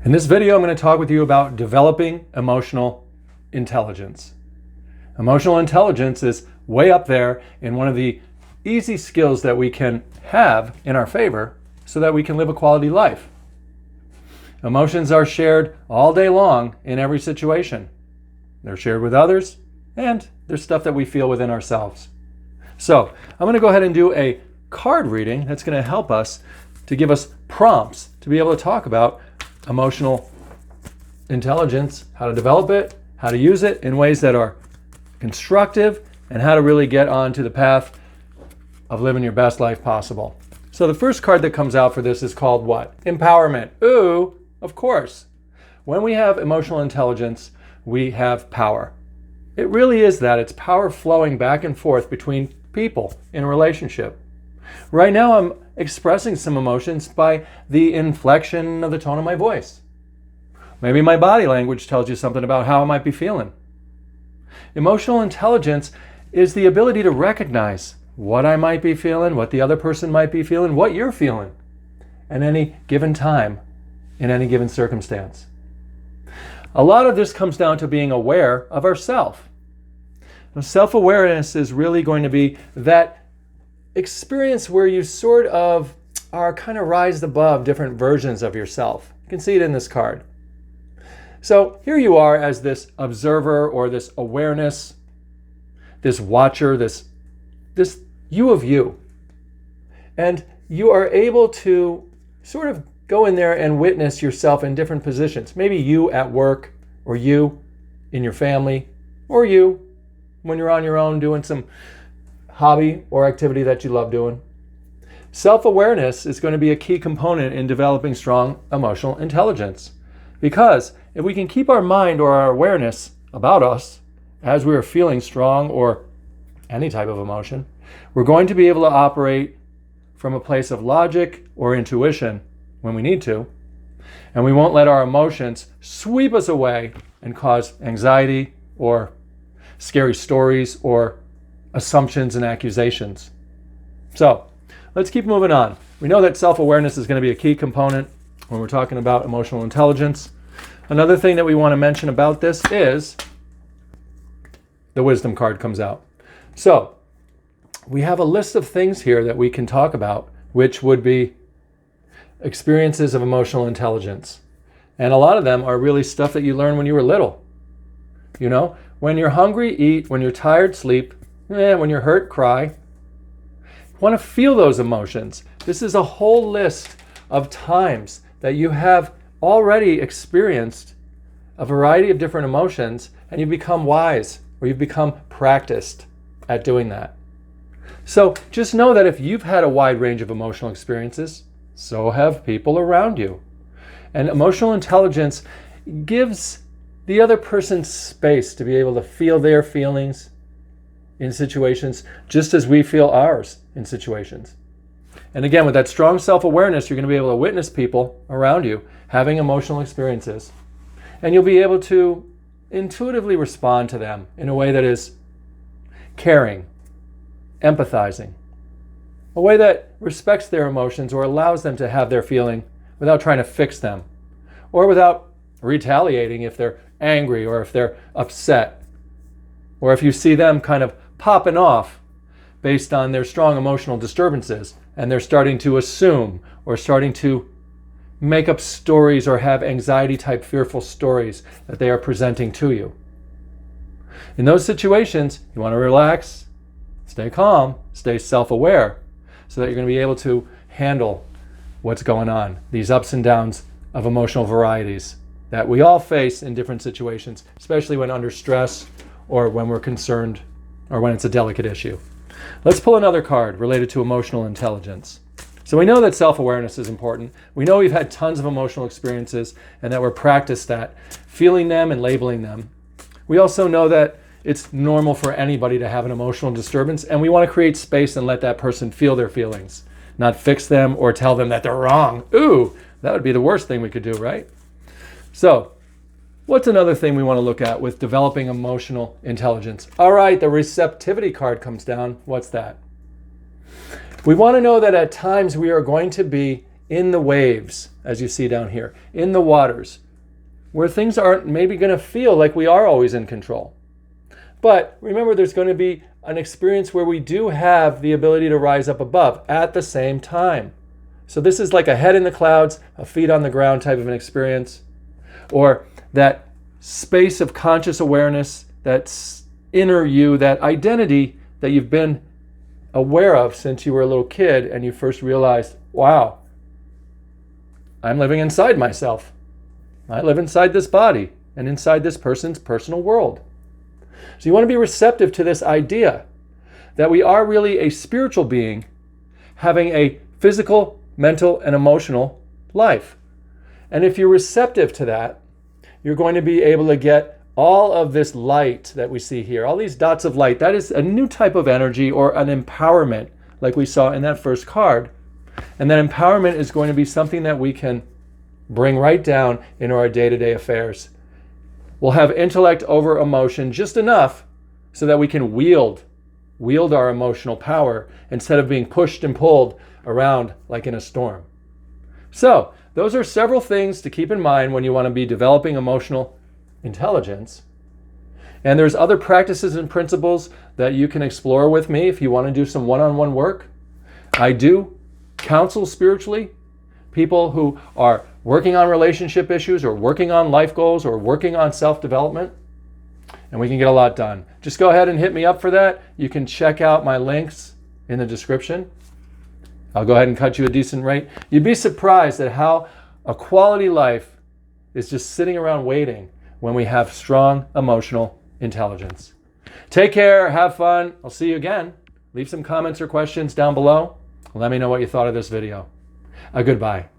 In this video, I'm going to talk with you about developing emotional intelligence. Emotional intelligence is way up there in one of the easy skills that we can have in our favor so that we can live a quality life. Emotions are shared all day long in every situation. They're shared with others, and there's stuff that we feel within ourselves. So I'm going to go ahead and do a card reading that's going to help us to give us prompts to be able to talk about emotional intelligence, how to develop it, how to use it in ways that are constructive, and how to really get onto the path of living your best life possible. So the first card that comes out for this is called what? Empowerment. Ooh, of course. When we have emotional intelligence, we have power. It really is that. It's power flowing back and forth between people in a relationship. Right now, I'm expressing some emotions by the inflection of the tone of my voice. Maybe my body language tells you something about how I might be feeling. Emotional intelligence is the ability to recognize what I might be feeling, what the other person might be feeling, what you're feeling at any given time, in any given circumstance. A lot of this comes down to being aware of ourselves. Self-awareness is really going to be that experience where you sort of are kind of rised above different versions of yourself. You can see it in this card. So here you are as this observer or this awareness, this watcher, this you of you. And you are able to sort of go in there and witness yourself in different positions. Maybe you at work, or you in your family, or you when you're on your own doing some hobby or activity that you love doing. Self-awareness is going to be a key component in developing strong emotional intelligence. Because if we can keep our mind or our awareness about us as we are feeling strong or any type of emotion, we're going to be able to operate from a place of logic or intuition when we need to, and we won't let our emotions sweep us away and cause anxiety or scary stories or assumptions and accusations. So let's keep moving on. We know that self-awareness is going to be a key component when we're talking about emotional intelligence. Another thing that we want to mention about this is the wisdom card comes out. So we have a list of things here that we can talk about, which would be experiences of emotional intelligence. And a lot of them are really stuff that you learned when you were little. You know, when you're hungry, eat. When you're tired, sleep. When you're hurt, cry. You want to feel those emotions. This is a whole list of times that you have already experienced a variety of different emotions, and you've become wise, or you've become practiced at doing that. So just know that if you've had a wide range of emotional experiences, so have people around you. And emotional intelligence gives the other person space to be able to feel their feelings in situations just as we feel ours in situations. And again, with that strong self-awareness, you're going to be able to witness people around you having emotional experiences. And you'll be able to intuitively respond to them in a way that is caring, empathizing, a way that respects their emotions or allows them to have their feeling without trying to fix them, or without retaliating if they're angry or if they're upset, or if you see them kind of popping off based on their strong emotional disturbances and they're starting to assume or starting to make up stories or have anxiety type fearful stories that they are presenting to you. In those situations, you want to relax, stay calm, stay self-aware, so that you're going to be able to handle what's going on, these ups and downs of emotional varieties that we all face in different situations, especially when under stress or when we're concerned or when it's a delicate issue. Let's pull another card related to emotional intelligence. So we know that self-awareness is important. We know we've had tons of emotional experiences and that we're practiced at feeling them and labeling them. We also know that it's normal for anybody to have an emotional disturbance, and we want to create space and let that person feel their feelings, not fix them or tell them that they're wrong. Ooh, that would be the worst thing we could do, right? So what's another thing we want to look at with developing emotional intelligence? All right, the receptivity card comes down. What's that? We want to know that at times we are going to be in the waves, as you see down here, in the waters, where things aren't maybe going to feel like we are always in control. But remember, there's going to be an experience where we do have the ability to rise up above at the same time. So this is like a head in the clouds, a feet on the ground type of an experience, or that space of conscious awareness, that inner you, that identity that you've been aware of since you were a little kid and you first realized, wow, I'm living inside myself. I live inside this body and inside this person's personal world. So you want to be receptive to this idea that we are really a spiritual being having a physical, mental, and emotional life. And if you're receptive to that, you're going to be able to get all of this light that we see here, all these dots of light. That is a new type of energy, or an empowerment, like we saw in that first card. And that empowerment is going to be something that we can bring right down into our day-to-day affairs. We'll have intellect over emotion just enough so that we can wield our emotional power instead of being pushed and pulled around like in a storm. So those are several things to keep in mind when you want to be developing emotional intelligence. And there's other practices and principles that you can explore with me if you want to do some one-on-one work. I do counsel spiritually people who are working on relationship issues, or working on life goals, or working on self-development, and we can get a lot done. Just go ahead and hit me up for that. You can check out my links in the description. I'll go ahead and cut you a decent rate. You'd be surprised at how a quality life is just sitting around waiting when we have strong emotional intelligence. Take care, have fun. I'll see you again. Leave some comments or questions down below. Let me know what you thought of this video. Goodbye.